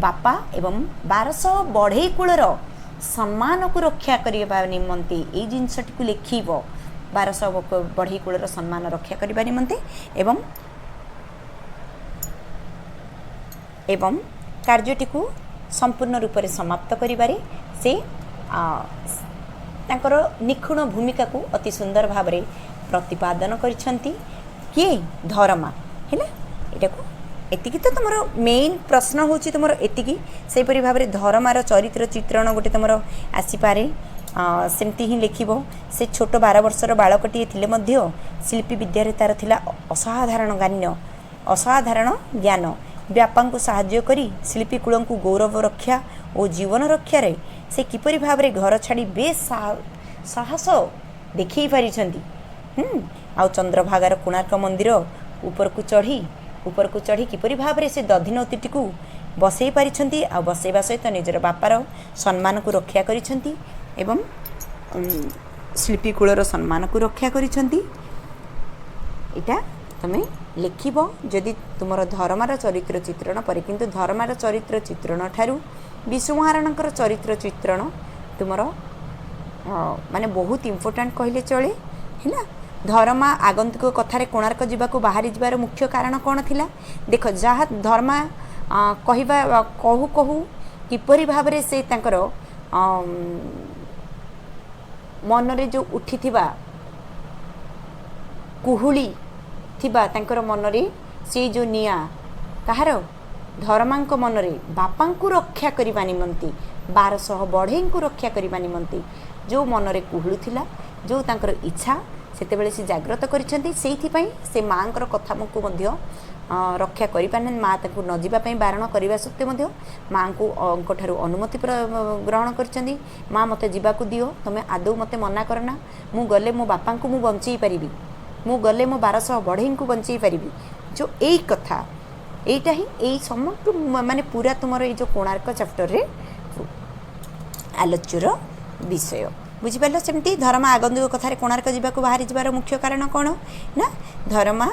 ବାପା ଏବଂ 1200 ବଢ଼େଇ କୂଳର ସମ୍ମାନକୁ ରକ୍ଷା କରିବା ନିମନ୍ତେ। ଏଇ ଜିନିଷଟିକୁ ଲେଖିବ, 1200 ବଢ଼େଇ କୂଳର ସମ୍ମାନ ରକ୍ଷା କରିବା ନିମନ୍ତେ ଏବଂ କାର୍ଯ୍ୟଟିକୁ ସମ୍ପୂର୍ଣ୍ଣ ରୂପରେ ସମାପ୍ତ କରିବାରେ ସେ ତାଙ୍କର ନିଖୁଣ ଭୂମିକାକୁ ଅତି ସୁନ୍ଦର ଭାବରେ ପ୍ରତିପାଦନ କରିଛନ୍ତି। କିଏ? ଧରମା। ହେଲା, ଏତିକି ତ ତୁମର ମେନ୍ ପ୍ରଶ୍ନ ହେଉଛି ତୁମର ଏତିକି। ସେହିପରି ଭାବରେ ଧରମାର ଚରିତ୍ର ଚିତ୍ରଣ ଗୋଟେ ତୁମର ଆସିପାରେ, ସେମିତି ହିଁ ଲେଖିବ। ସେ ଛୋଟ 12 ବର୍ଷର ବାଳକଟିଏ ଥିଲେ ମଧ୍ୟ ଶିଳ୍ପୀ ବିଦ୍ୟାରେ ତା'ର ଥିଲା ଅସାଧାରଣ ଜ୍ଞାନ। ବାପାଙ୍କୁ ସାହାଯ୍ୟ କରି ଶିଳ୍ପୀ କୂଳଙ୍କୁ ଗୌରବ ରକ୍ଷା ଓ ଜୀବନ ରକ୍ଷାରେ ସେ କିପରି ଭାବରେ ଘର ଛାଡ଼ି ବେଶ୍ ସାହସ ଦେଖାଇ ପାରିଛନ୍ତି। ଆଉ ଚନ୍ଦ୍ରଭାଗାର କୋଣାର୍କ ମନ୍ଦିର ଉପରକୁ ଚଢ଼ି କିପରି ଭାବରେ ସେ ଦଧିନଉତିଟିକୁ ବସେଇ ପାରିଛନ୍ତି ଆଉ ବସେଇବା ସହିତ ନିଜର ବାପାର ସମ୍ମାନକୁ ରକ୍ଷା କରିଛନ୍ତି ଏବଂ ଶିଳ୍ପୀ କୂଳର ସମ୍ମାନକୁ ରକ୍ଷା କରିଛନ୍ତି। ଏଇଟା ତୁମେ ଲେଖିବ ଯଦି ତୁମର ଧରମାର ଚରିତ୍ର ଚିତ୍ରଣ ପରେ। କିନ୍ତୁ ଧରମାର ଚରିତ୍ର ଚିତ୍ରଣ ଠାରୁ ବିଶୁ ମହାରାଣାଙ୍କର ଚରିତ୍ର ଚିତ୍ରଣ ତୁମର ମାନେ ବହୁତ ଇମ୍ପୋର୍ଟାଣ୍ଟ କହିଲେ ଚଳେ। ହେଲା, ଧରମା ଆଗନ୍ତୁକ କଥାରେ କୋଣାର୍କ ଯିବାକୁ ବାହାରି ଯିବାର ମୁଖ୍ୟ କାରଣ କ'ଣ ଥିଲା? ଦେଖ, ଯାହା ଧର୍ମା କହୁ କିପରି ଭାବରେ ସେ ତାଙ୍କର ମନରେ ଯେଉଁ ଉଠିଥିବା କୁହୁଳି ଥିବା ତାଙ୍କର ମନରେ ସେଇ ଯେଉଁ ନିଆଁ, କାହାର? ଧର୍ମାଙ୍କ ମନରେ ବାପାଙ୍କୁ ରକ୍ଷା କରିବା ନିମନ୍ତେ, 1200 ବଢ଼େଇଙ୍କୁ ରକ୍ଷା କରିବା ନିମନ୍ତେ ଯେଉଁ ମନରେ କୁହୁଳି ଥିଲା, ଯେଉଁ ତାଙ୍କର ଇଚ୍ଛା ସେତେବେଳେ ସେ ଜାଗ୍ରତ କରିଛନ୍ତି। ସେଇଥିପାଇଁ ସେ ମାଆଙ୍କର କଥାକୁ ମଧ୍ୟ ରକ୍ଷା କରିପାରିନାହାନ୍ତି। ମାଆ ତାଙ୍କୁ ନ ଯିବା ପାଇଁ ବାରଣ କରିବା ସତ୍ତ୍ୱେ ମଧ୍ୟ ମାଆଙ୍କଠାରୁ ଅନୁମତି ଗ୍ରହଣ କରିଛନ୍ତି। ମାଆ ମୋତେ ଯିବାକୁ ଦିଅ, ତୁମେ ଆଦୌ ମୋତେ ମନା କରନା। ମୁଁ ଗଲେ ମୋ ବାପାଙ୍କୁ ମୁଁ ବଞ୍ଚେଇ ପାରିବି, ମୁଁ ଗଲେ ମୋ 1200 ବଢ଼େଇଙ୍କୁ ବଞ୍ଚେଇ ପାରିବି। ଯେଉଁ ଏଇ କଥା এইটা ହିଁ ଏଇ ସମସ୍ତ ମାନେ ପୁରା ତୁମର ଏଇ ଯେଉଁ କୋଣାର୍କ ଚାପ୍ଟରରେ ଆଲୋଚ୍ୟର ବିଷୟ ବୁଝିପାରିଲ। ସେମିତି ଧରମା ଆଗନ୍ତୁକ କଥାରେ କୋଣାର୍କ ଯିବାକୁ ବାହାରି ଯିବାର ମୁଖ୍ୟ କାରଣ କ'ଣ ନା ଧରମା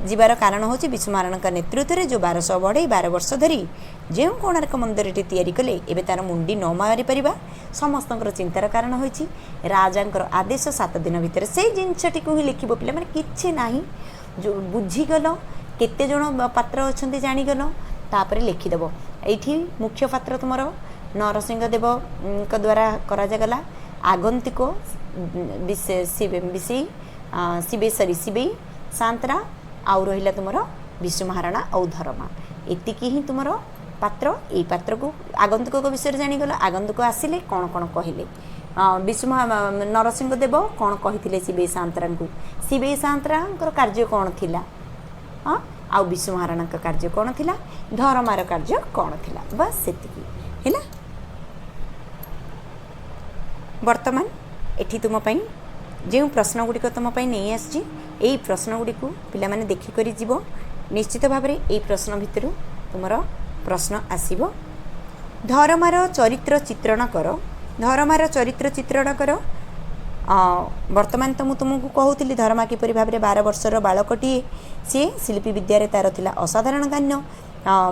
ଯିବାର କାରଣ ହେଉଛି ବିଶୁ ମହାରଣାଙ୍କ ନେତୃତ୍ୱରେ ଯେଉଁ 1200 ବଢ଼େଇ 12 ବର୍ଷ ଧରି ଯେଉଁ କୋଣାର୍କ ମନ୍ଦିରଟି ତିଆରି କଲେ ଏବେ ତା'ର ମୁଣ୍ଡି ନ ମାରିପାରିବା ସମସ୍ତଙ୍କର ଚିନ୍ତାର କାରଣ ହୋଇଛି ରାଜାଙ୍କର ଆଦେଶ 7 ଦିନ ଭିତରେ ସେଇ ଜିନିଷଟିକୁ ହିଁ ଲେଖିବ ପିଲାମାନେ। କିଛି ନାହିଁ ଯେଉଁ ବୁଝିଗଲ କେତେ ଜଣ ପାତ୍ର ଅଛନ୍ତି ଜାଣିଗଲ ତାପରେ ଲେଖିଦେବ। ଏଇଠି ମୁଖ୍ୟ ପାତ୍ର ତୁମର ନରସିଂହ ଦେବଙ୍କ ଦ୍ୱାରା କରାଯାଗଲା ଆଗନ୍ତୁକ ଶିବେଇ ସାନ୍ତରା ଆଉ ରହିଲା ତୁମର ବିଶୁ ମହାରଣା ଆଉ ଧରମା। ଏତିକି ହିଁ ତୁମର ପାତ୍ର। ଏଇ ପାତ୍ରକୁ ଆଗନ୍ତୁକ ବିଷୟରେ ଜାଣିଗଲ। ଆଗନ୍ତୁକ ଆସିଲେ କ'ଣ କ'ଣ କହିଲେ ନରସିଂହ ଦେବ କ'ଣ କହିଥିଲେ ଶିବେଇ ସାନ୍ତରାଙ୍କୁ, ଶିବେଇ ସାନ୍ତରାଙ୍କର କାର୍ଯ୍ୟ କ'ଣ ଥିଲା, ଆଉ ବିଶୁ ମହାରଣାଙ୍କ କାର୍ଯ୍ୟ କ'ଣ ଥିଲା, ଧରମାର କାର୍ଯ୍ୟ କ'ଣ ଥିଲା, ବାସ୍ ସେତିକି ହେଲା। ବର୍ତ୍ତମାନ ଏଠି ତୁମ ପାଇଁ ଯେଉଁ ପ୍ରଶ୍ନ ଗୁଡ଼ିକ ତୁମ ପାଇଁ ନେଇ ଆସିଛି ଏଇ ପ୍ରଶ୍ନ ଗୁଡ଼ିକୁ ପିଲାମାନେ ଦେଖିକରି ଯିବ। ନିଶ୍ଚିତ ଭାବରେ ଏଇ ପ୍ରଶ୍ନ ଭିତରୁ ତୁମର ପ୍ରଶ୍ନ ଆସିବ। ଧରମାର ଚରିତ୍ର ଚିତ୍ରଣ କର। ଧରମାର ଚରିତ୍ର ଚିତ୍ରଣ କର। ବର୍ତ୍ତମାନ ତ ମୁଁ ତୁମକୁ କହୁଥିଲି ଧରମା କିପରି ଭାବରେ 12 ବର୍ଷର ବାଳକଟିଏ, ସିଏ ଶିଳ୍ପୀ ବିଦ୍ୟାରେ ତା'ର ଥିଲା ଅସାଧାରଣ ଜ୍ଞାନ।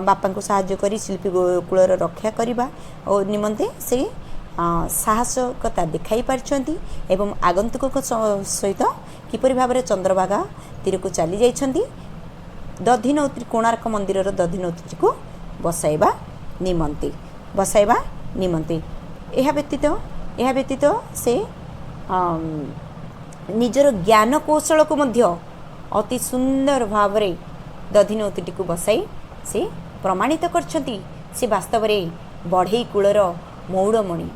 ବାପାଙ୍କୁ ସାହାଯ୍ୟ କରି ଶିଳ୍ପୀ କୂଳର ରକ୍ଷା କରିବା ଓ ନିମନ୍ତେ ସେ ସାହସକତା ଦେଖାଇ ପାରିଛନ୍ତି ଏବଂ ଆଗନ୍ତୁକଙ୍କ ସହିତ କିପରି ଭାବରେ ଚନ୍ଦ୍ରଭାଗା ତୀରକୁ ଚାଲି ଯାଇଛନ୍ତି ଦଧିନଉତି କୋଣାର୍କ ମନ୍ଦିରର ଦଧିନଉତିକୁ ବସାଇବା ନିମନ୍ତେ। ଏହା ବ୍ୟତୀତ ସେ ନିଜର ଜ୍ଞାନ କୌଶଳକୁ ମଧ୍ୟ ଅତି ସୁନ୍ଦର ଭାବରେ ଦଧିନଉତିଟିକୁ ବସାଇ ସେ ପ୍ରମାଣିତ କରିଛନ୍ତି ସେ ବାସ୍ତବରେ ବଢ଼େଇ କୂଳର ମଉଡ଼ମଣି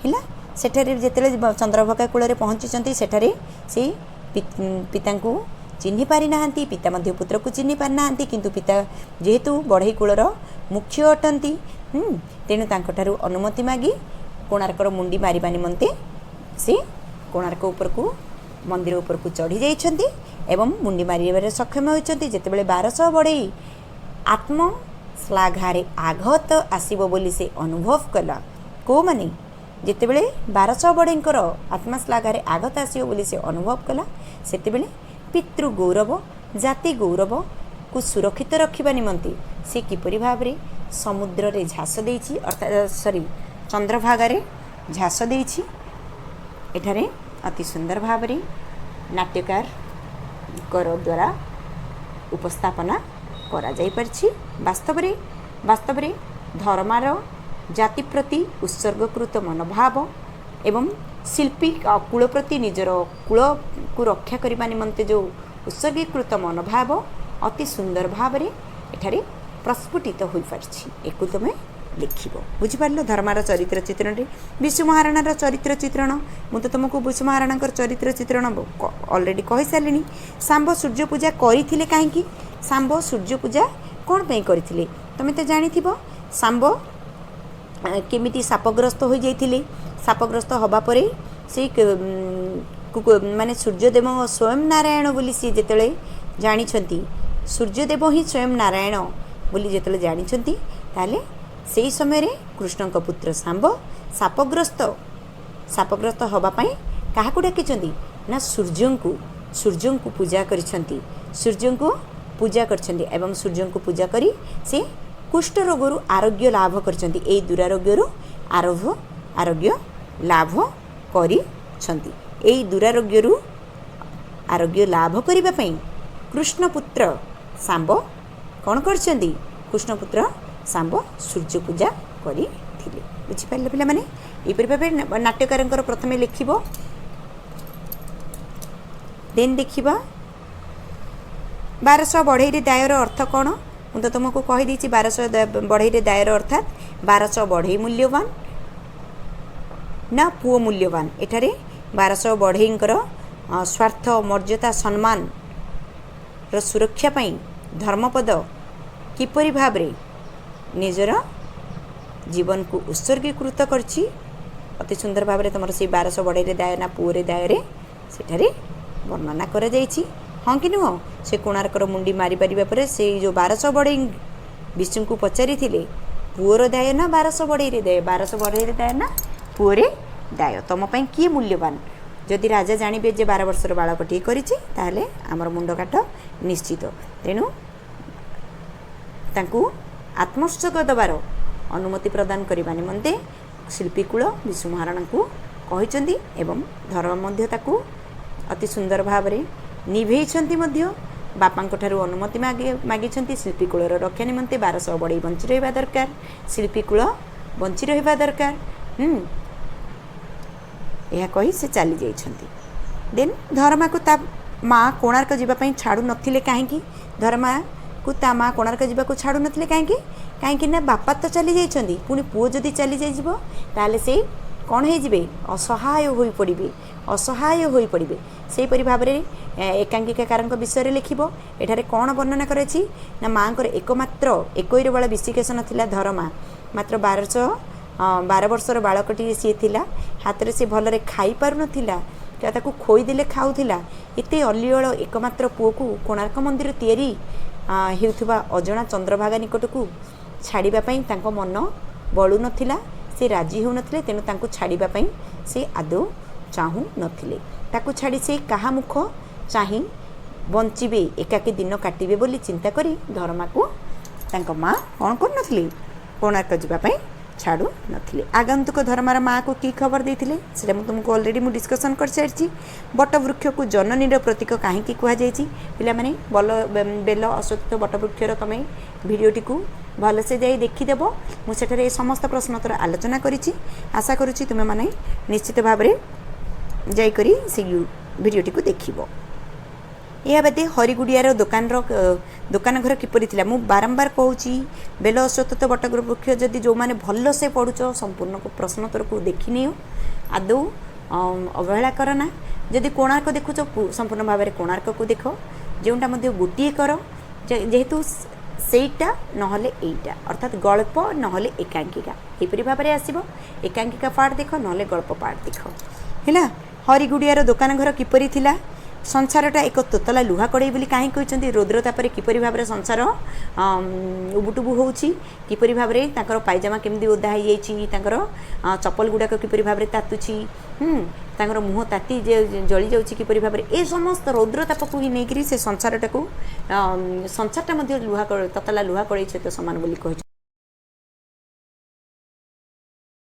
ହେଲା। ସେଠାରେ ଯେତେବେଳେ ଚନ୍ଦ୍ରଭାଗା କୂଳରେ ପହଞ୍ଚିଛନ୍ତି ସେଠାରେ ସେ ପିତାଙ୍କୁ ଚିହ୍ନି ପାରିନାହାନ୍ତି, ପିତା ମଧ୍ୟ ପୁତ୍ରକୁ ଚିହ୍ନି ପାରିନାହାନ୍ତି, କିନ୍ତୁ ପିତା ଯେହେତୁ ବଢ଼େଇ କୂଳର ମୁଖ୍ୟ ଅଟନ୍ତି ତେଣୁ ତାଙ୍କଠାରୁ ଅନୁମତି ମାଗି କୋଣାର୍କର ମୁଣ୍ଡି ମାରିବା ନିମନ୍ତେ ସେ କୋଣାର୍କ ଉପରକୁ ମନ୍ଦିର ଉପରକୁ ଚଢ଼ି ଯାଇଛନ୍ତି ଏବଂ ମୁଣ୍ଡି ମାରିବାରେ ସକ୍ଷମ ହୋଇଛନ୍ତି। ଯେତେବେଳେ 1200 ବଢ଼େଇ ଆତ୍ମଶ୍ଳାଘାରେ ଆଘାତ ଆସିବ ବୋଲି ସେ ଅନୁଭବ କଲା। କେଉଁମାନେ ଯେତେବେଳେ 1200 ବଢ଼େଇଙ୍କର ଆତ୍ମଶ୍ଳାଘାରେ ଆଘାତ ଆସିବ ବୋଲି ସେ ଅନୁଭବ କଲା ସେତେବେଳେ ପିତୃ ଗୌରବ ଜାତି ଗୌରବକୁ ସୁରକ୍ଷିତ ରଖିବା ନିମନ୍ତେ ସେ କିପରି ଭାବରେ ସମୁଦ୍ରରେ ଝାସ ଦେଇଛି ଚନ୍ଦ୍ରଭାଗାରେ ଝାସ ଦେଇଛି ଏଠାରେ ଅତି ସୁନ୍ଦର ଭାବରେ ନାଟ୍ୟକାରଙ୍କର ଦ୍ୱାରା ଉପସ୍ଥାପନା କରାଯାଇପାରିଛି। ବାସ୍ତବରେ ଧର୍ମାର ଜାତି ପ୍ରତି ଉତ୍ସର୍ଗକୃତ ମନୋଭାବ ଏବଂ ଶିଳ୍ପୀ କୂଳ ପ୍ରତି ନିଜର କୂଳକୁ ରକ୍ଷା କରିବା ନିମନ୍ତେ ଯେଉଁ ଉତ୍ସର୍ଗୀକୃତ ମନୋଭାବ ଅତି ସୁନ୍ଦର ଭାବରେ ଏଠାରେ ପ୍ରସ୍ଫୁଟିତ ହୋଇପାରିଛି। ଏକୁ ତୁମେ ଲେଖିବ। ବୁଝିପାରିଲ? ଧର୍ମାର ଚରିତ୍ର ଚିତ୍ରଣରେ ବିଶୁ ମହାରଣାର ଚରିତ୍ର ଚିତ୍ରଣ ମୁଁ ତ ତୁମକୁ ବିଶୁ ମହାରଣାଙ୍କର ଚରିତ୍ର ଚିତ୍ରଣ ଅଲରେଡ଼ି କହିସାରିଲିଣି। ଶାମ୍ବ ସୂର୍ଯ୍ୟ ପୂଜା କରିଥିଲେ କାହିଁକି? ଶାମ୍ବ ସୂର୍ଯ୍ୟ ପୂଜା କ'ଣ ପାଇଁ କରିଥିଲେ ତୁମେ ତ ଜାଣିଥିବ। ଶାମ୍ବ କେମିତି ଶାପଗ୍ରସ୍ତ ହୋଇଯାଇଥିଲେ। ଶାପଗ୍ରସ୍ତ ହେବା ପରେ ସେ ମାନେ ସୂର୍ଯ୍ୟଦେବ ସ୍ୱୟଂ ନାରାୟଣ ବୋଲି ସିଏ ଯେତେବେଳେ ଜାଣିଛନ୍ତି, ସୂର୍ଯ୍ୟଦେବ ହିଁ ସ୍ୱୟଂ ନାରାୟଣ ବୋଲି ଯେତେବେଳେ ଜାଣିଛନ୍ତି ତାହେଲେ ସେହି ସମୟରେ କୃଷ୍ଣଙ୍କ ପୁତ୍ର ଶାମ୍ବ ଶାପଗ୍ରସ୍ତ ହେବା ପାଇଁ କାହାକୁ ଡାକିଛନ୍ତି ନା ସୂର୍ଯ୍ୟଙ୍କୁ ପୂଜା କରିଛନ୍ତି। ଏବଂ ସୂର୍ଯ୍ୟଙ୍କୁ ପୂଜା କରି ସେ କୁଷ୍ଠ ରୋଗରୁ ଆରୋଗ୍ୟ ଲାଭ କରିଛନ୍ତି। ଏହି ଦୁରାରୋଗ୍ୟରୁ ଆରୋଗ୍ୟ ଲାଭ କରିଛନ୍ତି। ଏହି ଦୁରାରୋଗ୍ୟରୁ ଆରୋଗ୍ୟ ଲାଭ କରିବା ପାଇଁ କୃଷ୍ଣପୁତ୍ର ଶାମ୍ବ କ'ଣ କରିଛନ୍ତି? କୃଷ୍ଣପୁତ୍ର ଶାମ୍ବ ସୂର୍ଯ୍ୟ ପୂଜା କରିଥିଲେ। ବୁଝିପାରିଲେ ପିଲାମାନେ? ଏହିପରି ଭାବେ ନାଟ୍ୟକାରଙ୍କର ପ୍ରଥମେ ଲେଖିବ, ଦେନ୍ ଦେଖିବା 1200 ବଢ଼େଇରେ ଦାୟର ଅର୍ଥ କ'ଣ? ମୁଁ ତ ତୁମକୁ କହିଦେଇଛି 1200 ବଢ଼େଇରେ ଦାୟର ଅର୍ଥାତ୍ 1200 ବଢ଼େଇ ମୂଲ୍ୟବାନ ନା ପୁଅ ମୂଲ୍ୟବାନ। ଏଠାରେ 1200 ବଢ଼େଇଙ୍କର ସ୍ୱାର୍ଥ ମର୍ଯ୍ୟାଦା ସମ୍ମାନର ସୁରକ୍ଷା ପାଇଁ ଧର୍ମପଦ କିପରି ଭାବରେ ନିଜର ଜୀବନକୁ ଉତ୍ସର୍ଗୀକୃତ କରିଛି ଅତି ସୁନ୍ଦର ଭାବରେ ତୁମର ସେଇ 1200 ବଢ଼େଇରେ ଦାୟ ନା ପୁଅରେ ଦାୟରେ ସେଠାରେ ବର୍ଣ୍ଣନା କରାଯାଇଛି। ହଁ କି ନୁହଁ? से कोणार्कर मुंडी मारी पारिबा परे से जो 1200 बढ़ई विष्णु को पचारि पुओर दाय ना 1200 बढ़ई दाय 1200 बढ़ई दाय ना पुओरे दाय तुम किए मूल्यवान जदि राजा जानवे जे 12 वर्षर बालकटी करें आमर मुंड काट निश्चित तेणु तांकू आत्मोत्सर्ग दबार अनुमति प्रदान करने निमंते शिल्पीकूल विष्णु महाराणा को कहते एवं धर्म ताकू अति सुंदर भाव निभेइछंती बापा अनुमति मागी शिल्पीकूलर रक्षा निमंते 1200 बढ़ई बंची रहा दरकार शिल्पीकूल बंची रहा दरकार यह कही से चली जाइछंती देन धर्मा को ता माँ कोणार्क जीवाई छाड़ू नथिले कहीं धर्मा को ता माँ कोणार्क जीवा छाड़ू नथिले कहीं ना बापा तो चली जाइछंती पुणी पुओ जदि चली जाइजिबो ताले से कौन हो असहाय हो पड़े से भाव में एकांकिकार विषय लिखिबो एठारे कौन वर्णना करेछि ना माँ एकमात्र 21 बड़ा विशिकेशन थिला धर्मा मात्र 12 वर्षर बालकटी सी थिला हाथ में सी भल खाई पार नथिला ताकू खोईदेले खाऊला एते अलिअल एकमात्र पुओ को कोणार्क मंदिर तैयारी हेउथुबा अजଣା चंद्रभागा निकट को छाड़ापी मन बलू नथिला से राजी हो नथिले तेणु तांको छाड़ापी से आदौ चाहू नथिले ताकू छाड़ी से कहा मुख चाही बंचिबे एकाकी दिन काटिबे बोली चिंता करी धर्मा को तांको माँ कौन कर नथिले कोणार्क जीवाई छाड़ू नथिले आगंतुक धर्मार माँ को की खबर देते से तुमको अलरेडी मुझे डिस्कसन कर सारी बटवृक्ष को जननीर प्रतीक कहीं कहुई पे बल बेल अश्वत्थ बटवृक्षर तुम भिडटी को भलसे जाई देखीदेव मुझे समस्त प्रश्नोत्तर आलोचना करी आशा करुँच तुम मैंने निश्चित भाव में जाकरी से भिडटी को देखिबो। यह बादे हरिगुड़ियार दुकान घर किपरि थिला मु बारंबार कहूँ बेल अश्वत्थ बटवृक्ष जदि जो मैंने भल से पढ़ुच संपूर्ण प्रश्नोत्तर को देखनी आदौ अवहेला करना जदि कोणार्क देखुच संपूर्ण भाव में कोणार्क को देख जोटा गोटे कर जेहेतु सेटा नहले एटा अर्थात गल्प नहले एकांकिका यहपरी भाव में आसब एकांकिका पार्ट देख नहले गल्प पार्ट देख है हरिगुड़ियार दुकान घर किपरि थिला संसारटा एक तोतला लुहा कड़े बोली कहीं कहते रौद्रतापर किपरि भाव में संसार उबुटुबु होउछि किपरि भाव में तांकर पायजामा केमती ओदा हो जाइछि तांकर चप्पल गुड़ाक किपरि भाव में तातुछि तांकर मुह ताती जली जाउछि किपरि भाव में ए समस्त रौद्रताप को ही नहीं से संसारटा को संसारटा लुहा ततला लुहा कड़े सहित सामान बोली कहि